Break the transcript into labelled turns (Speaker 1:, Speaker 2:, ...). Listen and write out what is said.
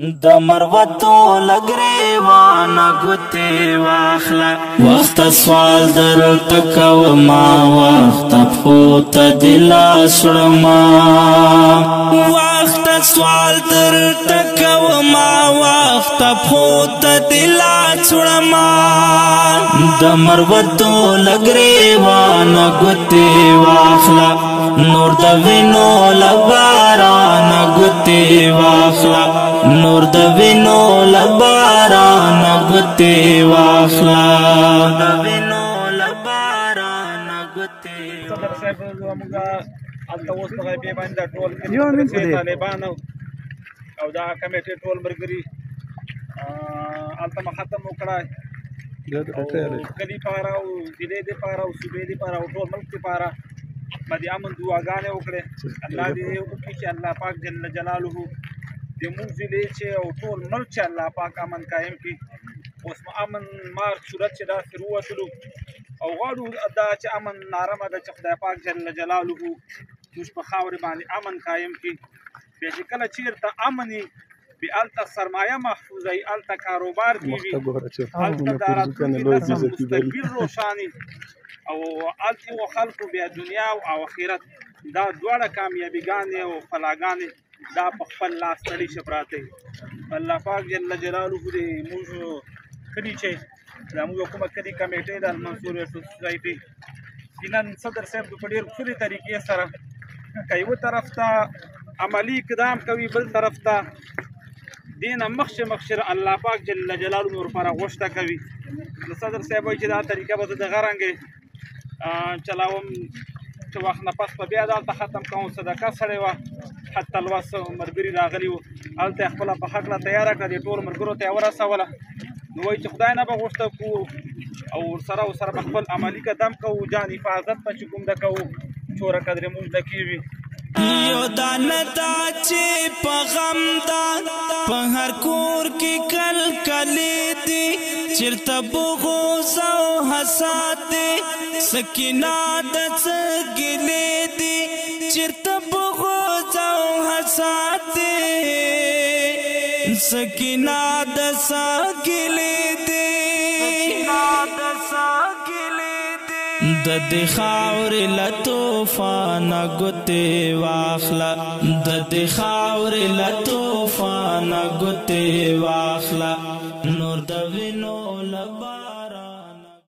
Speaker 1: د مروتو لګریوانه ګوتې واخله وخت سوال در تکو ما وخت پخو ته دلا سړما وخت سوال در تکو ما وخت پخو ته دلا سړما د مروتو لګریوانه ګوتې واخله نور د وینو لبارانه ګوتې واخله نور د وینو لباران ګوتې واخلا د وینو لباران ګوتې
Speaker 2: صدر صاحب زموږه هلته اوس په غیبې باندې دا ټول طالبان او دا کمیټې ټول ملګري هلته مو ختم وکړه کلي پاره او ضلعې دپاره او صوبې دپاره او ټول ملک دپاره به د امن دعاګانې وکړې الله دې وکړي چې الله پاک جل جلاله زموږ ضلعې چې او ټول ملک چې الله پاک امن قایم کړي اوس امن مار صورت چې داسې ووتلو او غواړو دا چې امن نارمه ده چې خدای پاک جل جلاله موږ په خاورې باندې امن قایم کړي بیا چې کله چېرته امن وي بیا هلته سرمایه محفوظه وي هلته کاروبار کېږي هلته د راتلونکي نسل مستقبل روښاني او هلته خلکو بیا دنیا او آخرت دا دواړه کامیابیګانې او فلاګانې دا په خپل لاس تړي شه پراته الله پاک جل جلاله دې موږ کلي چې زموږ کومه کلي کمیټې د المنصور سوسایټي نن صدر صاحب په ډېر ښکلې طریقې سره که یوه طرف ته عملي اقدام کوي بل طرف ته دې نه مخکې الله پاک جل جلاله نور لپاره غوښته کوي نو صدر صاحب وایي چې دا طریقه به زه دغه رنګې چلاوم چې وخت نه پس به بیا دلته ختم کوم صدقه سړې وه حتی لوس ملګري راغلي وو هلته یې خپله په هکله تیاره کړه دې ټولو ملګرو ته یې ورسوله نو وایي چې خدای نه به غوښته کوو او ورسره به خپل عملي قدم کوو جان حفاظت به چې کوم ده کوو چوره قدرې موږ ده کېږي
Speaker 1: یو دانه دا چې په غم ده په هر کور کې کلکلې دي چېرته بغوز او حساد دی سکینه د څه ګیلې دي چېرته بغوز او حساد دی سکینه د څه ګیلې دي د دې خاورې له طوفانه ګوتې واخله د دې خاورې له طوفانه ګوتې واخله نور د وینو